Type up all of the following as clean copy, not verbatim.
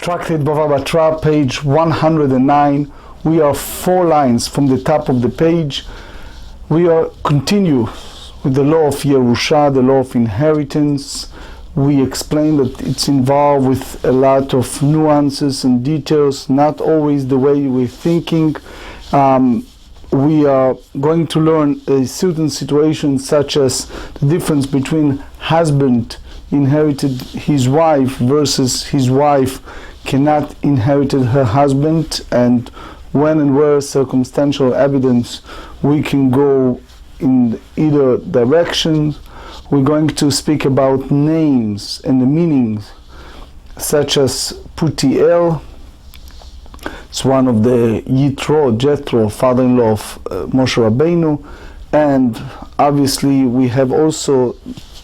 Tractate Bava Batra, page 109. We are 4 lines from the top of the page. We are continue with the law of Yerusha, the law of inheritance. We explained that it's involved with a lot of nuances and details, not always the way we're thinking. We are going to learn a certain situation such as the difference between husband inherited his wife versus his wife cannot inherit her husband, and when and where circumstantial evidence we can go in either direction. We're going to speak about names and the meanings, such as Putiel. It's one of the Jethro, father-in-law of Moshe Rabbeinu, and obviously we have also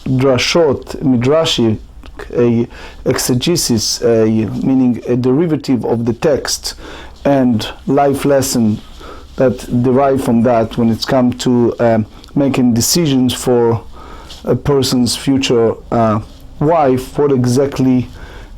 drashot, midrashi, a exegesis, meaning a derivative of the text, and life lesson that derive from that when it's come to making decisions for a person's future wife, what exactly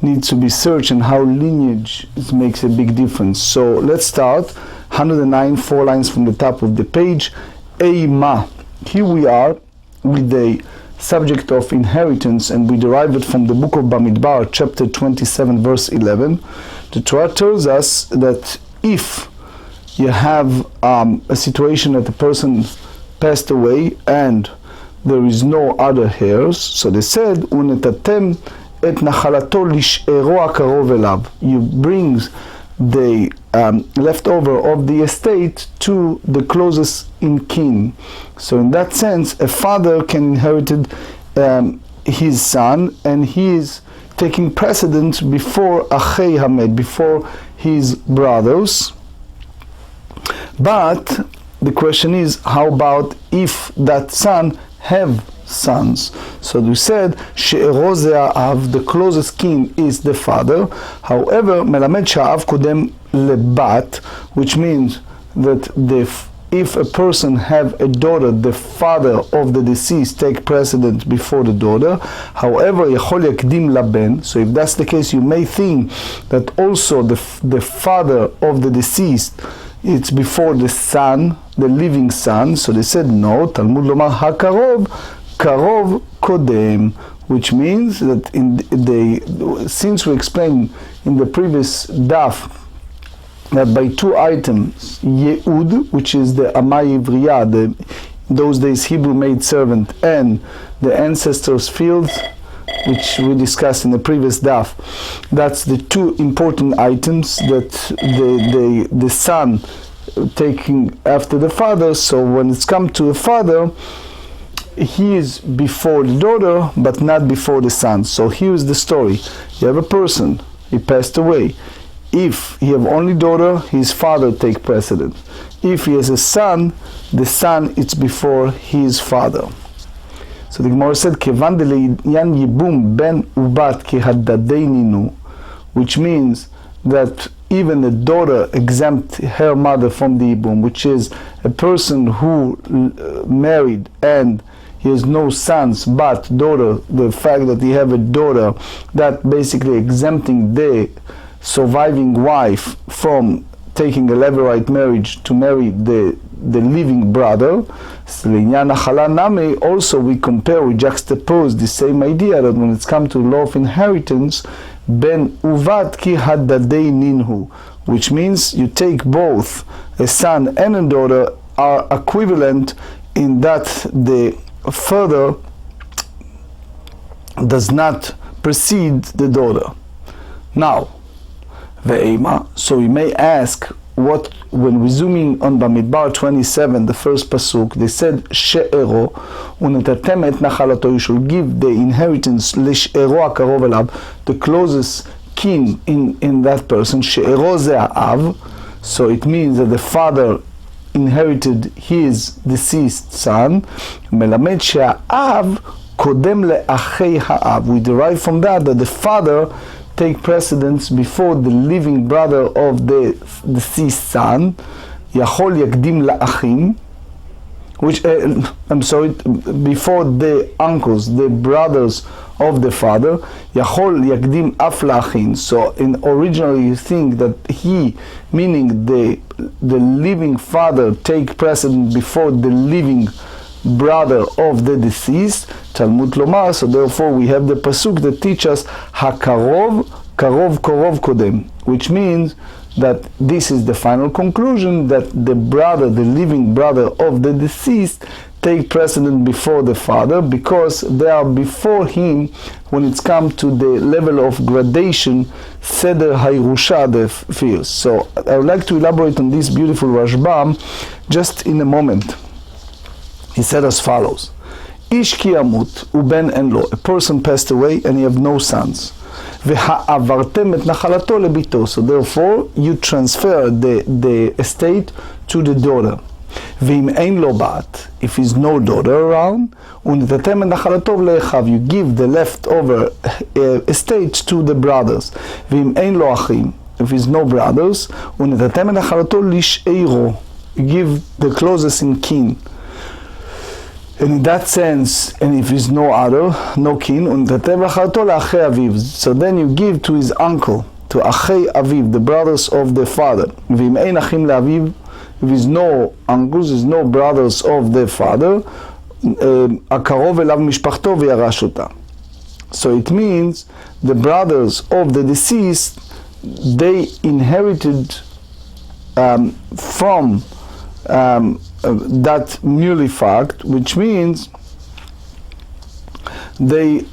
needs to be searched and how lineage makes a big difference. So let's start. 109, 4 lines from the top of the page. Eima. Here we are with the subject of inheritance, and we derive it from the book of Bamidbar, chapter 27, verse 11. The Torah tells us that if you have a situation that the person passed away and there is no other heirs, so they said, "Unetatem et nachalato lish'ero akarov elav." You bring the leftover of the estate to the closest in kin. So in that sense, a father can inherit his son, and he is taking precedence before Achei Hamed, before his brothers. But the question is, how about if that son have sons? So we said she'ero ze'av, the closest kin is the father. However, melamed she'av kodem lebat, which means that if a person have a daughter, the father of the deceased take precedence before the daughter. However, yachol yakdim laben. So if that's the case, you may think that also the father of the deceased, it's before the son, the living son. So they said no. Talmud lomar hakarov karov kodem, which means that since we explained in the previous daf that by 2 items, Yehud, which is the Amai Ivriya, those days Hebrew maid servant, and the ancestors' field, which we discussed in the previous daf, that's the 2 important items that the son taking after the father. So when it's come to a father, he is before the daughter, but not before the son. So here's the story. You have a person, he passed away. If he have only daughter, his father take precedence. If he has a son, the son it's before his father. So the Gemarrah said, "Kevan de'le'inyan yibum ben ubat kehadadeininu," which means that even the daughter exempt her mother from the yibum, which is a person who married and he has no sons but daughter. The fact that he have a daughter, that basically exempting the surviving wife from taking a levirate marriage to marry the living brother. Also we compare, we juxtapose the same idea that when it's come to law of inheritance, ben uvat ki hadadei ninhu, which means you take both a son and a daughter are equivalent in that the father does not precede the daughter. Now, so we may ask, what when we zooming on Bamidbar 27, the first pasuk, they said she'ero unetatem et nachalato, you should give the inheritance lish'ero akarov elav, the closest kin in that person. She'ero ze'av, so it means that the father inherited his deceased son. Melamed she'av kodem le'achei ha'av, we derive from that the father take precedence before the living brother of the deceased son. Yachol yakdim la'achim, before the uncles, the brothers of the father, יכול יקדים אף לאחים. So originally you think that he, meaning the living father, take precedent before the living brother of the deceased, Talmud לומר, so therefore we have the pasuk that teaches הקרוב, קרוב קרוב קודם, which means that this is the final conclusion, that the brother, the living brother of the deceased, take precedent before the father, because they are before him when it's come to the level of gradation, Seder Hayrusha, the fields. So I would like to elaborate on this beautiful Rashbam just in a moment. He said as follows: Ish ki yamut uben en lo, a person passed away and he have no sons. והעברתם את נחלתו לביתו. So therefore you transfer the estate to the daughter. ואם אין לו בת, if is no daughter around, ונתתם את נחלתו לאחיו, you give the leftover estate to the brothers. ואם אין לו אחים, if is no brothers, ונתתם את נחלתו לשאירו, you give the closest in kin. And in that sense, and if there's no other, no kin, so then you give to his uncle, to Achei Aviv, the brothers of the father. If there's no uncles, there's no brothers of the father, so it means the brothers of the deceased, they inherited from that merely fact, which means they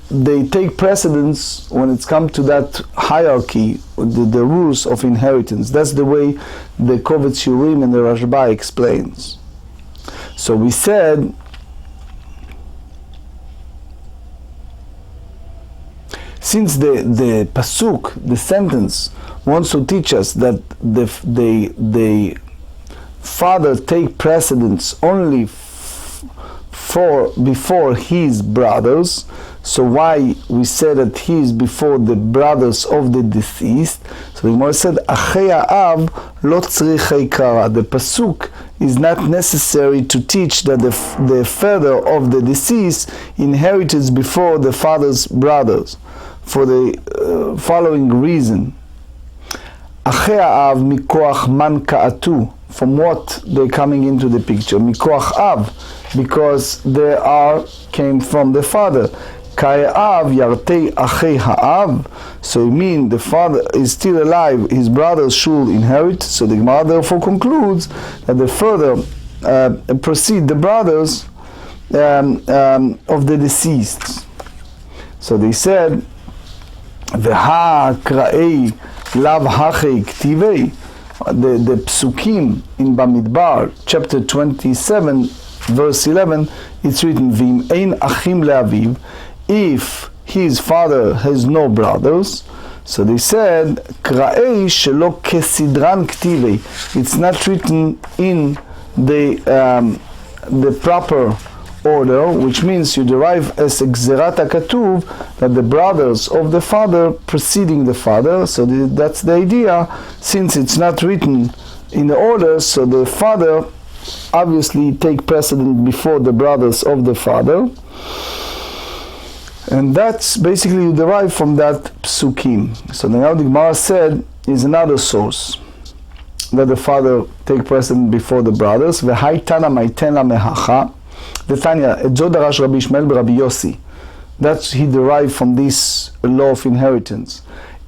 take precedence when it's come to that hierarchy, the rules of inheritance. That's the way the Kovetz Shiurim and the Rashbam explains. So we said since the pasuk, the sentence, wants to teach us that the father take precedence only before his brothers, so why we said that he is before the brothers of the deceased? So the Gemara said, Achei ha'av lo tzrichei kara. The pasuk is not necessary to teach that the father of the deceased inherited before the father's brothers, for the following reason. Achei ha'av mikoach man ka'atu. From what they're coming into the picture? Mikoach av, because they came from the father. Kai av yartei achei ha'av. So you mean the father is still alive, his brothers should inherit. So the Gemara therefore concludes that the further proceed the brothers of the deceased. So they said, V'ha kra'ei lav hachei ktivei. The pesukim in Bamidbar, chapter 27, verse 11, it's written, V'im ein achim le'aviv, if his father has no brothers. So they said, Kra'ei shelo kesidran ktivei. It's not written in the proper order, which means you derive as Gzerat HaKatuv that the brothers of the father preceding the father. So that's the idea. Since it's not written in the order, so the father obviously take precedent before the brothers of the father. And that's basically derived from that pesukim. So now the Gemara said is another source that the father take precedent before the brothers. V'hai tana maiten la mehacha. The Tanya, Edzod Arash Rabbi Ishmael Rabbi Yossi. That's he derived from this law of inheritance.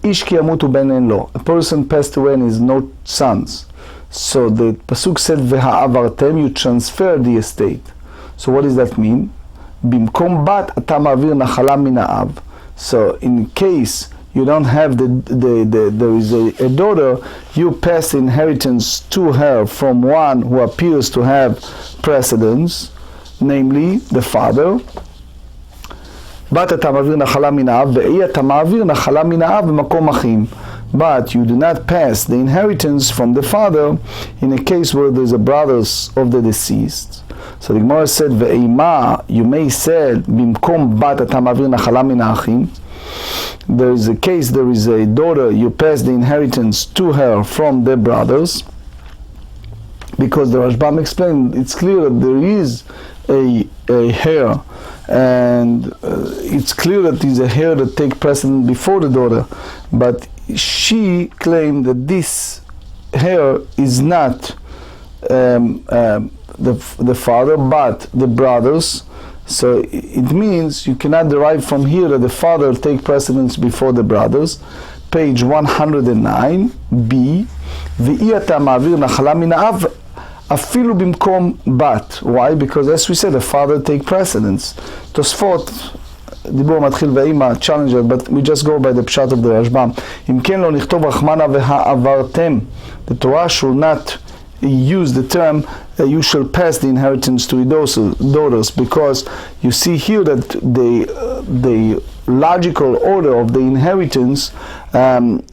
Ish ki yamutu ben en lo. A person passed away and has no sons. So the pasuk said v'ha'avartem, you transfer the estate. So what does that mean? Bimkom bat ata ma'avir nachala min ha'av. So in case you don't have there is a daughter, you pass the inheritance to her from one who appears to have precedence, namely the father. But you do not pass the inheritance from the father in a case where there's a brothers of the deceased. So the Gemara said, Yomi said, there is a case, there is a daughter, you pass the inheritance to her from the brothers. because the Rashbam explained, it's clear that there is a heir, and it's clear that it's a heir that takes precedence before the daughter, but she claimed that this heir is not the father, but the brothers. So it means you cannot derive from here that the father take precedence before the brothers. Page 109, B, והיא אתה מעביר נחלה מן האב אפילו במקום בת. Why? Because as we said, the father take precedence. תוספות, דיבור מתחיל והאימא, challenger, but we just go by the pshat of the Rashbam. אם כן לא נכתוב רחמנה והעברתם. The Torah should not use the term you shall pass the inheritance to your daughters, because you see here that the logical order of the inheritance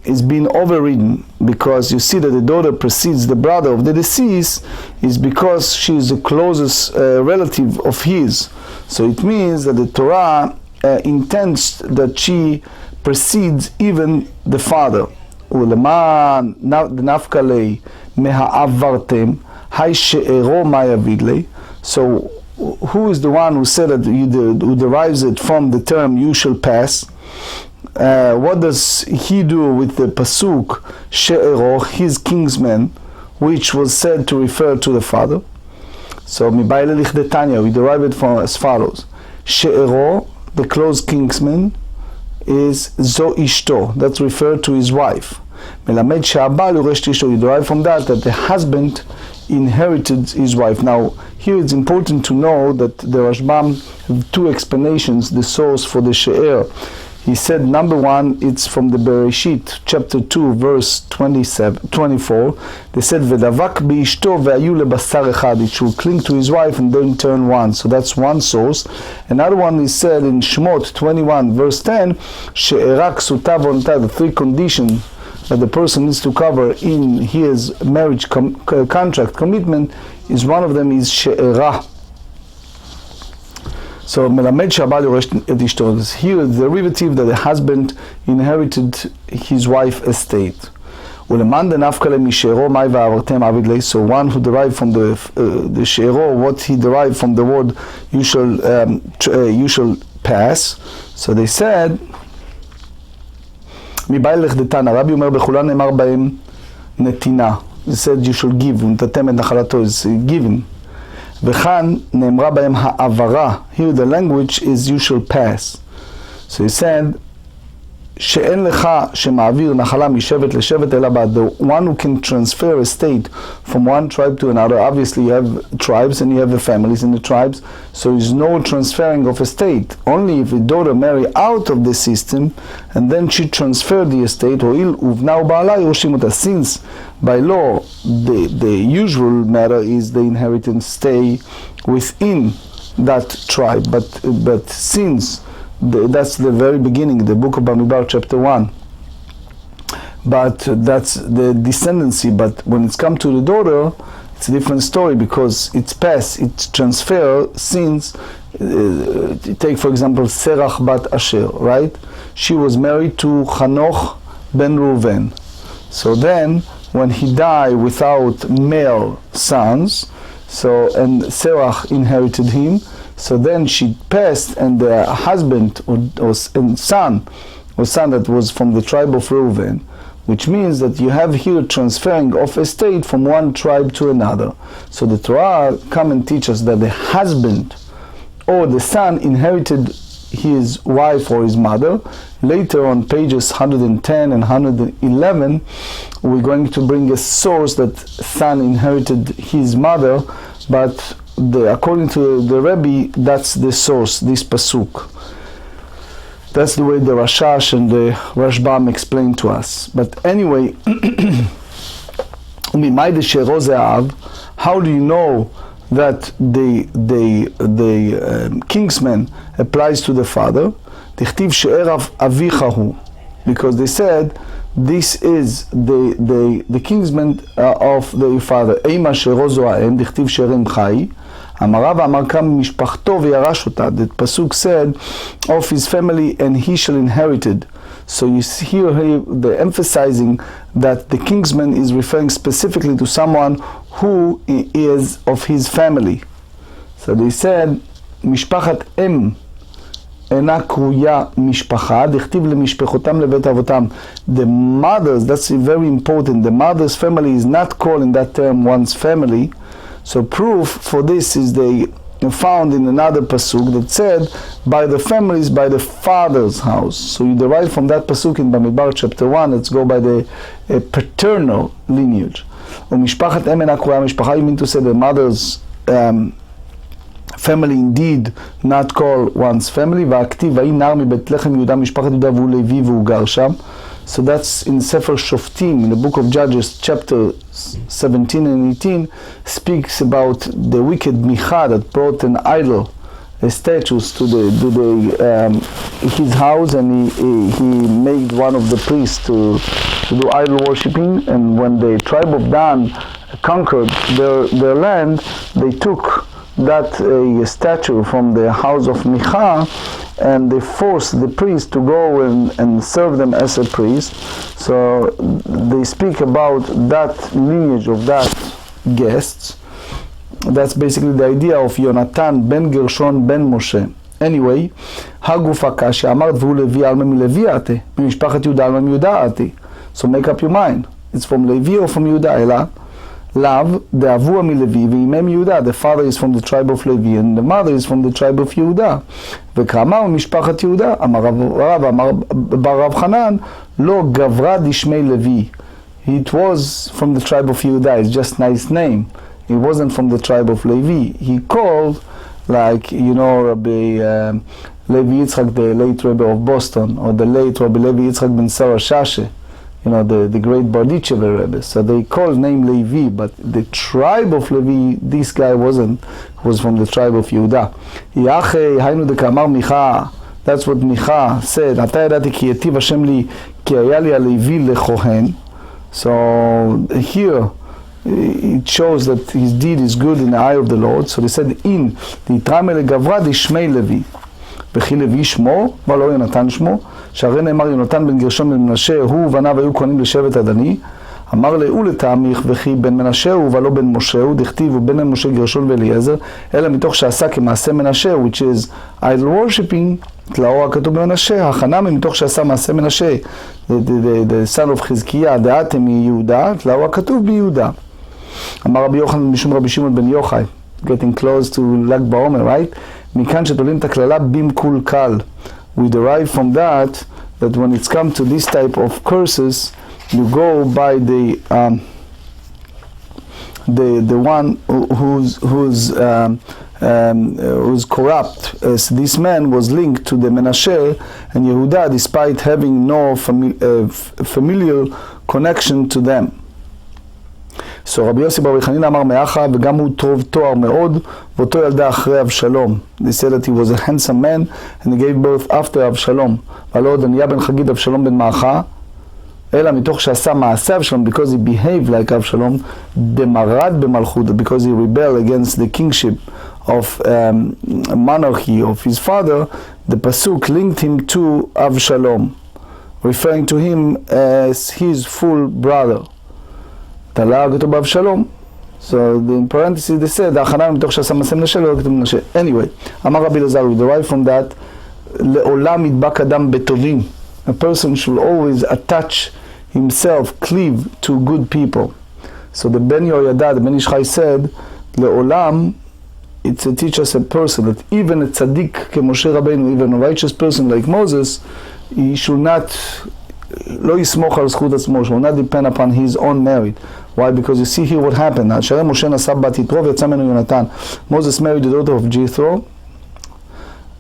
is being overridden, because you see that the daughter precedes the brother of the deceased is because she is the closest relative of his. So it means that the Torah intends that she precedes even the father. ולמען דנפקא ליה מהעברתם, היי שאירו מה יביד לי. So who is the one who said that who derives it from the term you shall pass? What does he do with the pasuk she'ero, his kingsman, which was said to refer to the father? So mibayle lichdetanya, we derive it from as follows: she'ero, the close kingsman, is zo ishto, that's referred to his wife. Melamed she'abal yoresh ishto, you derive from that the husband inherited his wife. Now here it's important to know that the Rashbam have two explanations, the source for the she'er. He said number one, it's from the Bereshit chapter 2 verse 24. They said v'davak b'ishto ve'ayu lebasar echad, it should cling to his wife and then turn one. So that's one source. Another one is said in Shmot 21 verse 10, she'era ksuta v'onta, the three conditions that the person needs to cover in his marriage contract commitment, is one of them is she'era. So melamed she'abal yoresh et ishto, here is the derivative that the husband inherited his wife's estate. ולמען דנפקא ליה משאירו מאי ועברתם עביד ליה, so one who derived from the she'ero, what he derived from the word you shall pass. So they said מבעי לכדתנא, רבי אומר בכולן נאמר בהם נתינה. He said you shall give, ונתתם את נחלתו, is given. וכאן נאמרה בהם העברה, here the language is you shall pass. So he said שאין לך שמעביר נחלה משבט לשבט אלא בעד, the one who can transfer a state from one tribe to another. Obviously you have tribes and you have the families in the tribes, so there is no transferring of a state. Only if a daughter marry out of the system and then she transferred the estate, הואיל ובנה ובעלה יורשים אותה. Since by law the usual matter is the inheritance stay within that tribe, but since that's the very beginning, the book of Bamidbar chapter 1, but that's the descendancy. But when it's come to the daughter, it's a different story, because it's passed, it's transfer. Since take for example Serach bat Asher, right? She was married to Chanoch ben Reuven. So then when he died without male sons, so and Serach inherited him, so then she passed, and the husband and son that was from the tribe of Reuven, which means that you have here transferring of estate from one tribe to another. So the Torah come and teach us that the husband or the son inherited his wife or his mother. Later on pages 110 and 111, we're going to bring a source that son inherited his mother, but according to the Rebbe, that's the source, this pasuk. That's the way the Rashash and the Rashbam explain to us. But anyway, how do you know that the kingsman applies to the father? Because they said this is the kingsman of the father. אמרה ואמר קם משפחתו וירש אותה. The pasuk said of his family and he shall inherit it. So you see here they're emphasizing that the kingsman is referring specifically to someone who is of his family. So they said, משפחת אם אינה קרויה משפחה, דכתיב למשפחותם לבית אבותם. The mothers, that's very important, the mother's family is not called in that term one's family. So proof for this is they found in another pasuk that said, by the families, by the father's house. So you derive from that pasuk in Bamidbar chapter 1, let's go by the paternal lineage. ומשפחת אם אינה קרויה משפחה, you mean to say the mother's family indeed not called one's family. והכתיב, ויהי נער מבית לחם יהודה משפחת יהודה והוא לוי והוא גר שם. So that's in Sefer Shoftim, in the book of Judges, chapter 17 and 18, speaks about the wicked Micha that brought an idol, a statues to his house, and he made one of the priests to do idol worshipping. And when the tribe of Dan conquered their land, they took that statue from the house of Micha, and they forced the priest to go and serve them as a priest. So they speak about that lineage of that guests. That's basically the idea of Yonatan ben Gershon ben Moshe. Anyway, הגופה קשה, אמרת והוא לוי אלמה מלוי אתי, ממשפחת יהודה אלמה מיהודה אתי. So make up your mind. It's from Levi or from Yehuda, אלא Lav, the Avua mi-Levi, v'imem Yehuda, the father is from the tribe of Levi, and the mother is from the tribe of Yehuda. וכאמר משפחת יהודה, אמר רב, אמר בר רב חנן, לא גברא דשמי לוי. It was from the tribe of Yehuda, it's just nice name. It wasn't from the tribe of Levi. He called, like, you know, Rabbi Levi Yitzchak, the late Rebbe of Boston, or the late Rabbi Levi Yitzchak ben Sarah Shashe, you know, the great Barditchever Rebbe. So they called name Levi, but the tribe of Levi, this guy wasn't, was from the tribe of Yehuda. Yache, haynu de kamar Micha, that's what Micha said, Ata yadati ki yetiv Hashem li, ki haya li Levi lechohen. So here, it shows that his deed is good in the eye of the Lord. So they said, in תתרם לגברא דשמי לוי, וכי לוי שמו, ולא יונתן שמו, שהרי נאמר יונתן בן גרשון בן מנשה, הוא ובניו היו כהנים לשבט הדני, אמר לאו לתעמיך, וכי בן מנשה הוא ולא בן משה, הוא דכתיב ובן משה גרשון ואליעזר, אלא מתוך שעשה כמעשה מנשה, which is idol worshipping, תלאו הכתוב במנשה, החנמי מתוך שעשה מעשה מנשה, the son of חזקיה, דעתם מיהודה, תלאו הכתוב ביהודה. אמר רבי יוחנן משום רבי שמעון בן יוחאי, getting close to ל"ג בעומר, right? מכאן שתולים את הכללה במקולקל. We derive from that when it's come to this type of curses, you go by the one who's corrupt, as this man was linked to the Menashe and Yehuda, despite having no familial connection to them. So רבי יוסי בר חנינא אמר מאחה, וגם הוא טוב תואר מאוד, ואותו ילדה אחרי אבשלום. They said that he was a handsome man, and he gave birth after אבשלום. ולא דניה בן חגית אבשלום בן מאחה, אלא מתוך שעשה מעשה אבשלום, because he behaved like אבשלום, במרד במלכות, because he rebelled against the kingship of monarchy of his father, the pasuk linked him to Avshalom, referring to him as his full brother. תלה כתוב באבשלום. So in parentheses they said, החנן מתוך שעשה מעשה מנשה ולא כתוב מנשה. Anyway, אמר רבי אלעזר, we derive from that, לעולם ידבק אדם בטובים. A person should always attach himself, cleave to good people. So the Ben Yoyada, the Ben Ishchai said, לעולם, it's to teach us a person that even a tzaddik כמשה רבנו, even a righteous person like Moses, he should not לא יסמוך על זכות עצמו, should not depend upon his own merit. Why? Because you see here what happened. שהרי משה נשא בת יתרו ויצא ממנו יונתן. Moses married the daughter of Jethro,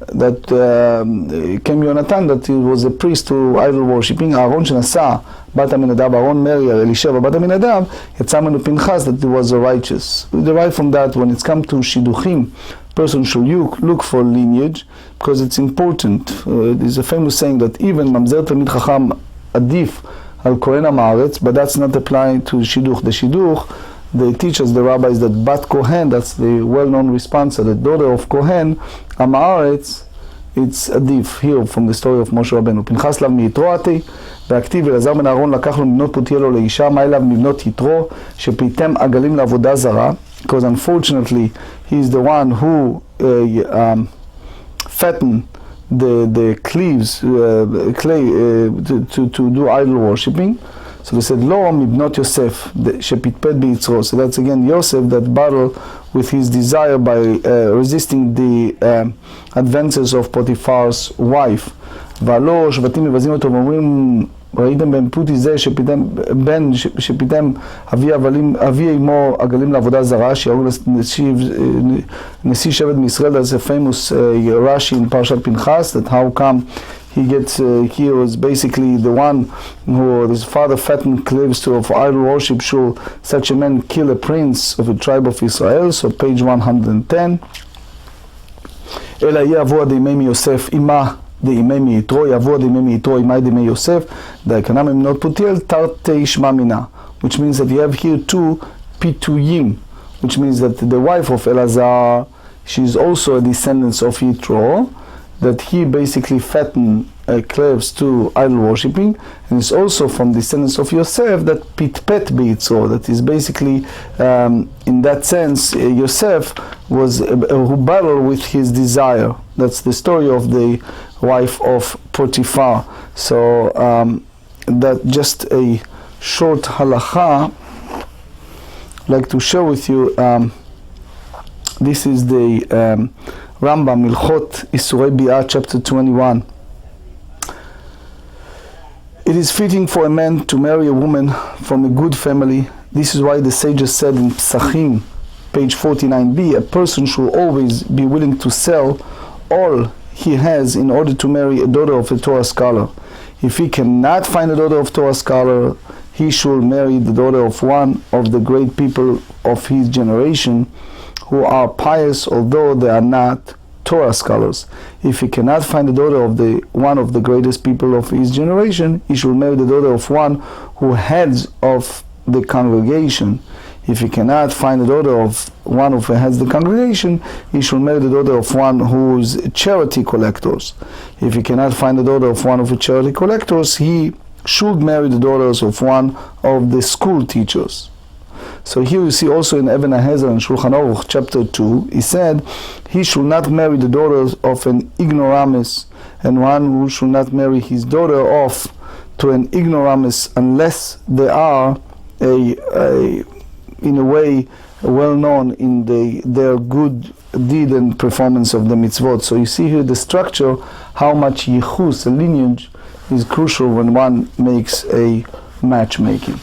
that came Yonatan, that he was a priest to idol worshipping. אהרון שנשא בת המנדב, אהרון מרי, אלישבע בת המנדב, יצא ממנו פינחס, that he was a righteous. We derive from that when it's come to שידוכים, person should look for lineage, because it's important. There's a famous saying that even ממזר תלמיד חכם עדיף על כהן המארץ, but that's not applying to שידוך. The שידוך, they teach us, the rabbis, that Bat Kohen, that's the well-known response, the daughter of Kohen, Amaretz, it's a diff here from the story of Moshe Rabbeinu. פינחס לאו מיתרו עתי, והכתיב אלעזר בן אהרון לקח לו מבנות פותיה לו לאישה, מה אליו מבנות יתרו, שפיתם עגלים לעבודה זרה, because unfortunately he is the one who fattened the cleaves, clay, to do idol worshipping. So they said, לא מבנות יוסף, שפטפט ביצרו. So that's again Yosef that battled with his desire by resisting the advances of Potiphar's wife. והלא שבטים מבזים אותו ואומרים, ראיתם בן פוטי זה שפיתם אבי אמו עגלים לעבודה זרה, שיעור נשיא שבט מישראל. That's a famous Rashi in Parshat פינחס, that how come he gets here was basically the one who his father fattened claves to of idol worship. Should such a man kill a prince of a tribe of Israel? So page 110. אלא יהיה עבור דמי מיוסף אימה דמי מיתרו, יעבור דמי מיתרו אימה דמי יוסף, דייקנה ממנות פותיאל תרתי שמע מינה, which means that you have here two pituyim, which means that the wife of Elazar, she is also a descendant of Yitro, that he basically fattened claves to idol worshipping, and it's also from descendants of Yosef that pitpet beitzro, that is basically in that sense Yosef was who battled with his desire. That's the story of the wife of Potiphar. So that just a short halacha I'd like to share with you. This is the Rambam, Ilchot Isurei Bi'ah, chapter 21. It is fitting for a man to marry a woman from a good family. This is why the sages said in Psachim, page 49b, a person should always be willing to sell all he has in order to marry a daughter of a Torah scholar. If he cannot find a daughter of Torah scholar, he should marry the daughter of one of the great people of his generation, who are pious, although they are not Torah scholars. If he cannot find the daughter of one of the greatest people of his generation, he should marry the daughter of one who heads of the congregation. If he cannot find the daughter of one who heads the congregation, he should marry the daughter of one who's charity collectors. If he cannot find the daughter of one of the charity collectors, he should marry the daughters of one of the school teachers. So here you see also in Even HaEzer and Shulchan Aruch chapter 2, he said he should not marry the daughters of an ignoramus, and one who should not marry his daughter off to an ignoramus unless they are in a way well known in their good deed and performance of the mitzvot. So you see here the structure, how much yichus, a lineage, is crucial when one makes a matchmaking.